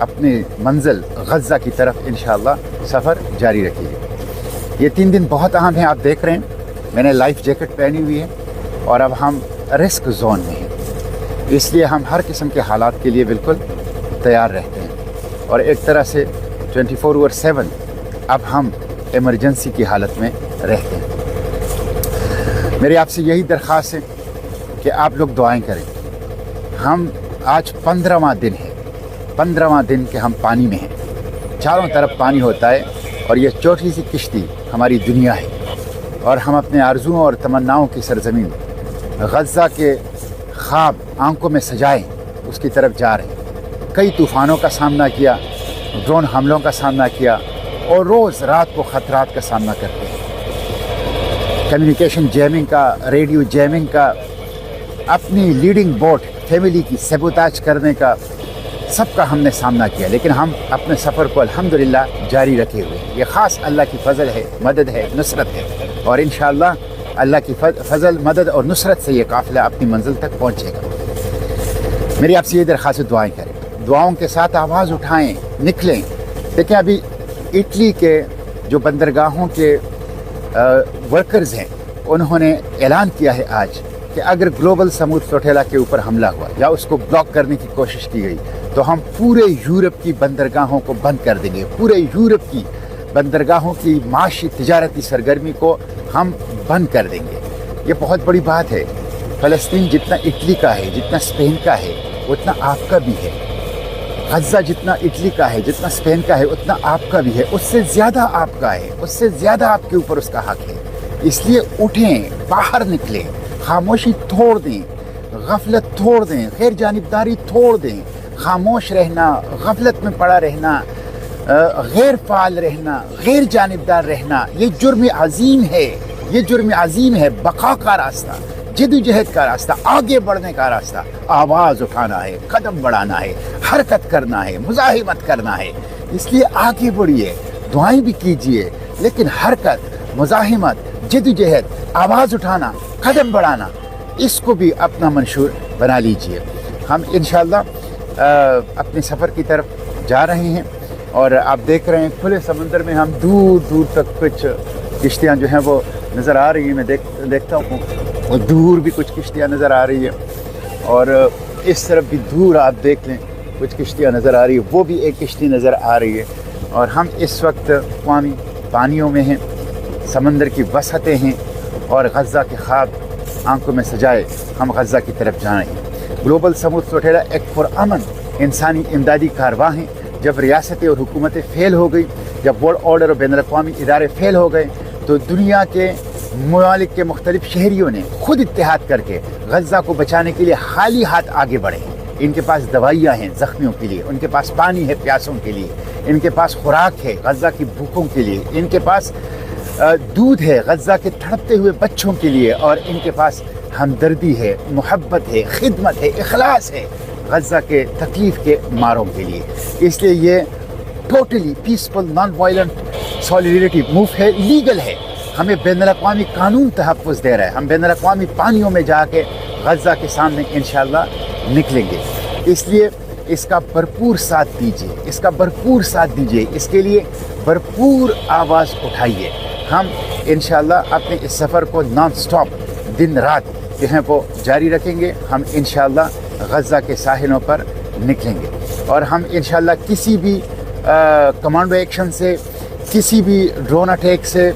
اپنی منزل غزہ کی طرف انشاءاللہ سفر جاری رکھیں گے۔ یہ 3 دن بہت اہم ہیں، آپ دیکھ رہے ہیں میں نے لائف جیکٹ پہنی ہوئی ہے اور اب ہم رسک زون میں ہیں، اس لیے ہم ہر قسم کے حالات کے لیے بالکل تیار رہتے ہیں اور ایک طرح سے 24/7 اب ہم ایمرجنسی کی حالت میں رہتے ہیں۔ میری آپ سے یہی درخواست ہے کہ آپ لوگ دعائیں کریں۔ ہم آج 15واں دن ہے، 15واں دن کہ ہم پانی میں ہیں، چاروں طرف پانی ہوتا ہے اور یہ چھوٹی سی کشتی ہماری دنیا ہے اور ہم اپنے آرزوؤں اور تمناؤں کی سرزمین غزہ کے خواب آنکھوں میں سجائیں اس کی طرف جا رہے ہیں۔ کئی طوفانوں کا سامنا کیا، ڈرون حملوں کا سامنا کیا اور روز رات کو خطرات کا سامنا کرتے ہیں۔ کمیونیکیشن جیمنگ کا، ریڈیو جیمنگ کا، اپنی لیڈنگ بوٹ فیملی کی سیبوتاج کرنے کا، سب کا ہم نے سامنا کیا، لیکن ہم اپنے سفر کو الحمدللہ جاری رکھے ہوئے ہیں۔ یہ خاص اللہ کی فضل ہے، مدد ہے، نصرت ہے اور انشاءاللہ اللہ کی فضل، مدد اور نصرت سے یہ قافلہ اپنی منزل تک پہنچے گا۔ میری آپ سے یہ درخواست، دعائیں کریں، دعاؤں کے ساتھ آواز اٹھائیں، نکلیں۔ دیکھیں ابھی اٹلی کے جو بندرگاہوں کے ورکرز ہیں انہوں نے اعلان کیا ہے آج کہ اگر گلوبل سمود فلوٹیلا کے اوپر حملہ ہوا یا اس کو بلاک کرنے کی کوشش کی گئی تو ہم پورے یورپ کی بندرگاہوں کو بند کر دیں گے، پورے یورپ کی بندرگاہوں کی معاشی تجارتی سرگرمی کو ہم بند کر دیں گے۔ یہ بہت بڑی بات ہے۔ فلسطین جتنا اٹلی کا ہے، جتنا اسپین کا ہے، اتنا آپ کا بھی ہے۔ غزہ جتنا اٹلی کا ہے، جتنا اسپین کا ہے، اتنا آپ کا بھی ہے، اس سے زیادہ آپ کا ہے، اس سے زیادہ آپ کے اوپر اس کا حق ہے۔ اس لیے اٹھیں، باہر نکلیں، خاموشی توڑ دیں، غفلت توڑ دیں، غیر جانبداری توڑ دیں۔ خاموش رہنا، غفلت میں پڑا رہنا، غیر فعال رہنا، غیر جانبدار رہنا، یہ جرم عظیم ہے، یہ جرم عظیم ہے۔ بقا کا راستہ، جدوجہد کا راستہ، آگے بڑھنے کا راستہ آواز اٹھانا ہے، قدم بڑھانا ہے، حرکت کرنا ہے، مزاحمت کرنا ہے۔ اس لیے آگے بڑھیے، دعائیں بھی کیجیے، لیکن حرکت، مزاحمت، جدوجہد، آواز اٹھانا، قدم بڑھانا، اس کو بھی اپنا منشور بنا لیجیے۔ ہم انشاءاللہ اپنے سفر کی طرف جا رہے ہیں اور آپ دیکھ رہے ہیں کھلے سمندر میں ہم دور دور تک کچھ کشتیاں جو ہیں وہ نظر آ رہی ہیں، میں دیکھتا ہوں اور دور بھی کچھ کشتیاں نظر آ رہی ہیں اور اس طرف بھی دور آپ دیکھ لیں کچھ کشتیاں نظر آ رہی ہے، وہ بھی ایک کشتی نظر آ رہی ہے اور ہم اس وقت عوامی پانیوں میں ہیں، سمندر کی وسعتیں ہیں اور غزہ کے خواب آنکھوں میں سجائے ہم غزہ کی طرف جائیں۔ گلوبل سمود فلوٹیلا ایک پرامن انسانی امدادی کارروائی ہیں۔ جب ریاستیں اور حکومتیں فیل ہو گئی، جب ورلڈ آرڈر اور بین الاقوامی ادارے فیل ہو گئے تو دنیا کے ممالک کے مختلف شہریوں نے خود اتحاد کر کے غزہ کو بچانے کے لیے خالی ہاتھ آگے بڑھے۔ ان کے پاس دوائیاں ہیں زخمیوں کے لیے، ان کے پاس پانی ہے پیاسوں کے لیے، ان کے پاس خوراک ہے غزہ کی بھوکوں کے لیے، ان کے پاس دودھ ہے غزہ کے تڑپتے ہوئے بچوں کے لیے اور ان کے پاس ہمدردی ہے، محبت ہے، خدمت ہے، اخلاص ہے غزہ کے تکلیف کے ماروں کے لیے۔ اس لیے یہ totally peaceful non violent solidarity move ہے، لیگل ہے، ہمیں بین الاقوامی قانون تحفظ دے رہا ہے۔ ہم بین الاقوامی پانیوں میں جا کے غزہ کے سامنے انشاءاللہ نکلیں گے۔ اس لیے اس کا بھرپور ساتھ دیجیے، اس کا بھرپور ساتھ دیجیے، اس کے لیے بھرپور آواز اٹھائیے۔ ہم انشاءاللہ اپنے اس سفر کو نان سٹاپ دن رات جو ہیں وہ جاری رکھیں گے۔ ہم انشاءاللہ غزہ کے ساحلوں پر نکلیں گے اور ہم انشاءاللہ کسی بھی کمانڈو ایکشن سے، کسی بھی ڈرون اٹیک سے،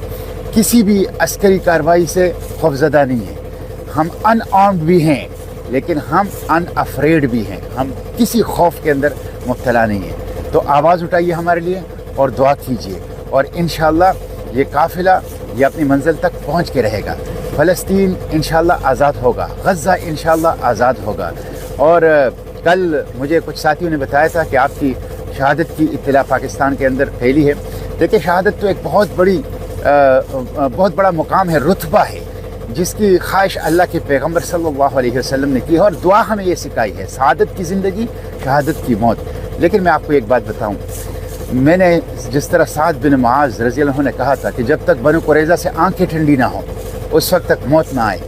کسی بھی عسکری کارروائی سے خوفزدہ نہیں ہیں۔ ہم ان آرمڈ بھی ہیں لیکن ہم ان افریڈ بھی ہیں، ہم کسی خوف کے اندر مبتلا نہیں ہیں۔ تو آواز اٹھائیے ہمارے لیے اور دعا کیجیے اور انشاءاللہ یہ قافلہ یہ اپنی منزل تک پہنچ کے رہے گا۔ فلسطین انشاءاللہ آزاد ہوگا، غزہ انشاءاللہ آزاد ہوگا۔ اور کل مجھے کچھ ساتھیوں نے بتایا تھا کہ آپ کی شہادت کی اطلاع پاکستان کے اندر پھیلی ہے۔ دیکھیں شہادت تو ایک بہت بڑا مقام ہے، رتبہ ہے، جس کی خواہش اللہ کے پیغمبر صلی اللہ علیہ وسلم نے کی ہے اور دعا ہمیں یہ سکھائی ہے، سعادت کی زندگی، شہادت کی موت۔ لیکن میں آپ کو ایک بات بتاؤں، میں نے جس طرح سعد بن معاذ رضی اللہ عنہ نے کہا تھا کہ جب تک بنو قریظہ سے آنکھیں ٹھنڈی نہ ہوں اس وقت تک موت نہ آئے،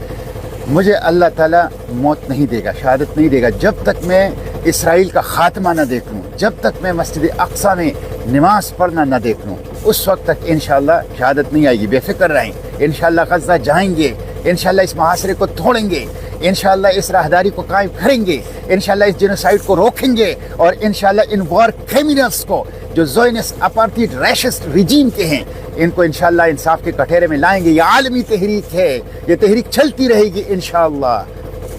مجھے اللہ تعالیٰ موت نہیں دے گا، شہادت نہیں دے گا جب تک میں اسرائیل کا خاتمہ نہ دیکھ لوں، جب تک میں مسجد اقصی میں نماز پڑھنا نہ دیکھ لوں، اس وقت تک انشاءاللہ شہادت نہیں آئے گی۔ بے فکر رہیں، انشاءاللہ غزہ جائیں گے، انشاءاللہ اس محاصرے کو توڑیں گے، انشاءاللہ اس راہداری کو قائم کریں گے، انشاءاللہ اس جینوسائیڈ کو روکیں گے، اور انشاءاللہ ان وار کریمنلز کو جو زائنسٹ اپارٹھائڈ ریشسٹ ریجیم کے ہیں، ان کو انشاءاللہ انصاف کے کٹہرے میں لائیں گے۔ یہ عالمی تحریک ہے، یہ تحریک چلتی رہے گی انشاءاللہ۔